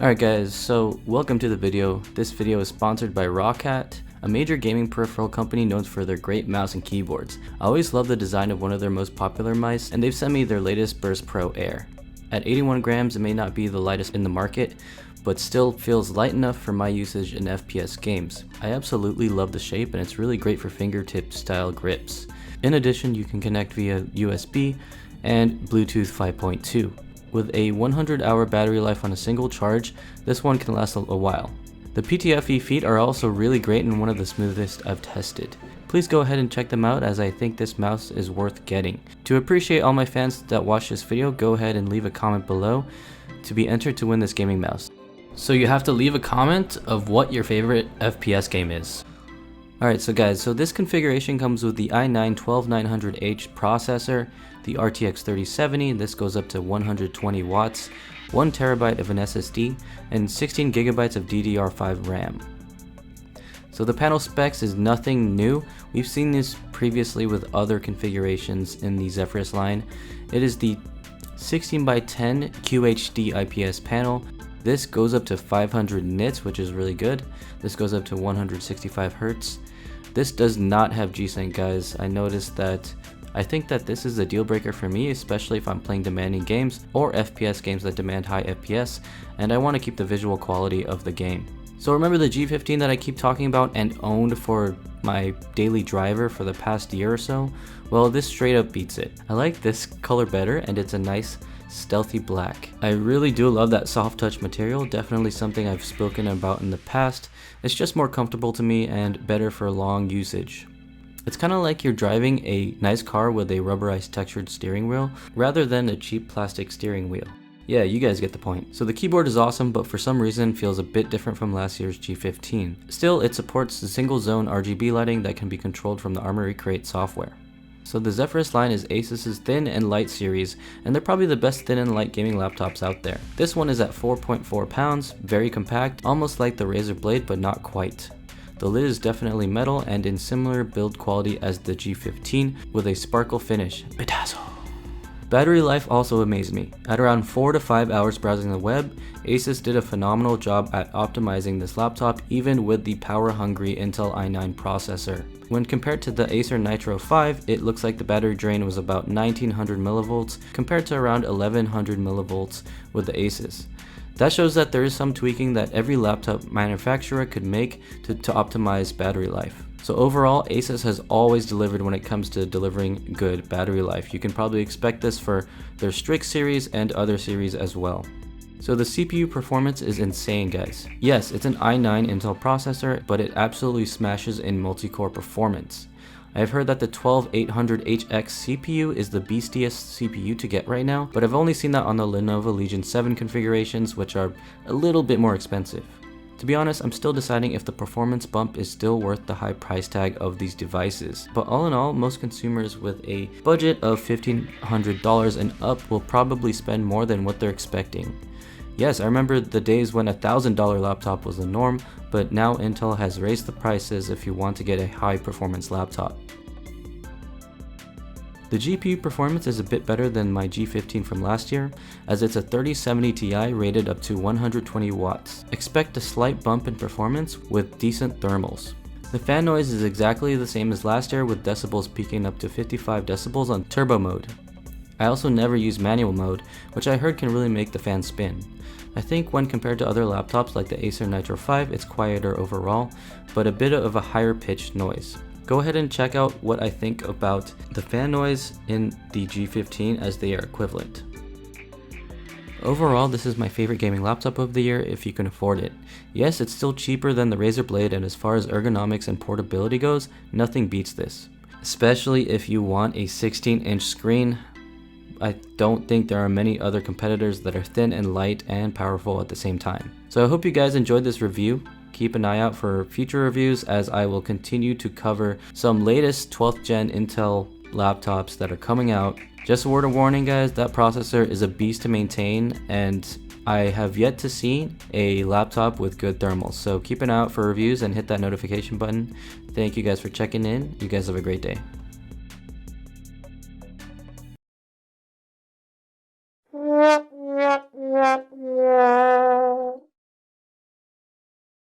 Alright guys, so welcome to the video. This video is sponsored by Rawcat, a major gaming peripheral company known for their great mouse and keyboards. I always love the design of one of their most popular mice, and they've sent me their latest Burst Pro Air. At 81 grams, it may not be the lightest in the market, but still feels light enough for my usage in FPS games. I absolutely love the shape, and it's really great for fingertip style grips. In addition, you can connect via USB and Bluetooth 5.2. With a 100-hour battery life on a single charge, this one can last a while. The PTFE feet are also really great and one of the smoothest I've tested. Please go ahead and check them out, as I think this mouse is worth getting. To appreciate all my fans that watch this video, go ahead and leave a comment below to be entered to win this gaming mouse. So you have to leave a comment of what your favorite FPS game is. Alright, so guys, this configuration comes with the i9-12900H processor, the RTX 3070, this goes up to 120 watts, 1 terabyte of an SSD, and 16 gigabytes of DDR5 RAM. So the panel specs is nothing new. We've seen this previously with other configurations in the Zephyrus line. It is the 16x10 QHD IPS panel. This goes up to 500 nits, which is really good. This goes up to 165 Hz. This does not have G-Sync, guys. I think that this is a deal breaker for me, especially if I'm playing demanding games or FPS games that demand high FPS, and I want to keep the visual quality of the game. So remember the G15 that I keep talking about and owned for my daily driver for the past year or so? Well, this straight up beats it. I like this color better, and it's a nice stealthy black. I really do love that soft touch material, definitely something I've spoken about in the past. It's just more comfortable to me and better for long usage. It's kind of like you're driving a nice car with a rubberized textured steering wheel rather than a cheap plastic steering wheel. Yeah, you guys get the point. So the keyboard is awesome, but for some reason feels a bit different from last year's G15. Still, it supports the single zone RGB lighting that can be controlled from the Armoury Crate software. So the Zephyrus line is Asus's thin and light series, and they're probably the best thin and light gaming laptops out there. This one is at 4.4 pounds, very compact, almost like the Razer Blade but not quite. The lid is definitely metal and in similar build quality as the G15 with a sparkle finish. Bedazzle! Battery life also amazed me. At around 4 to 5 hours browsing the web, Asus did a phenomenal job at optimizing this laptop even with the power-hungry Intel i9 processor. When compared to the Acer Nitro 5, it looks like the battery drain was about 1900 millivolts compared to around 1100 millivolts with the Asus. That shows that there is some tweaking that every laptop manufacturer could make to optimize battery life. So overall, Asus has always delivered when it comes to delivering good battery life. You can probably expect this for their Strix series and other series as well. So the CPU performance is insane, guys. Yes, it's an i9 Intel processor, but it absolutely smashes in multi-core performance. I've heard that the 12800HX CPU is the beastiest CPU to get right now, but I've only seen that on the Lenovo Legion 7 configurations, which are a little bit more expensive. To be honest, I'm still deciding if the performance bump is still worth the high price tag of these devices. But all in all, most consumers with a budget of $1,500 and up will probably spend more than what they're expecting. Yes, I remember the days when a $1,000 laptop was the norm, but now Intel has raised the prices if you want to get a high performance laptop. The GPU performance is a bit better than my G15 from last year, as it's a 3070 Ti rated up to 120 watts. Expect a slight bump in performance with decent thermals. The fan noise is exactly the same as last year, with decibels peaking up to 55 decibels on turbo mode. I also never use manual mode, which I heard can really make the fan spin. I think when compared to other laptops like the Acer Nitro 5, it's quieter overall, but a bit of a higher pitched noise. Go ahead and check out what I think about the fan noise in the G15, as they are equivalent. Overall, this is my favorite gaming laptop of the year if you can afford it. Yes, it's still cheaper than the Razer Blade, and as far as ergonomics and portability goes, nothing beats this. Especially if you want a 16-inch screen. I don't think there are many other competitors that are thin and light and powerful at the same time. So I hope you guys enjoyed this review. Keep an eye out for future reviews, as I will continue to cover some latest 12th gen Intel laptops that are coming out. Just a word of warning, guys, that processor is a beast to maintain, and I have yet to see a laptop with good thermals. So keep an eye out for reviews and hit that notification button. Thank you guys for checking in. You guys have a great day.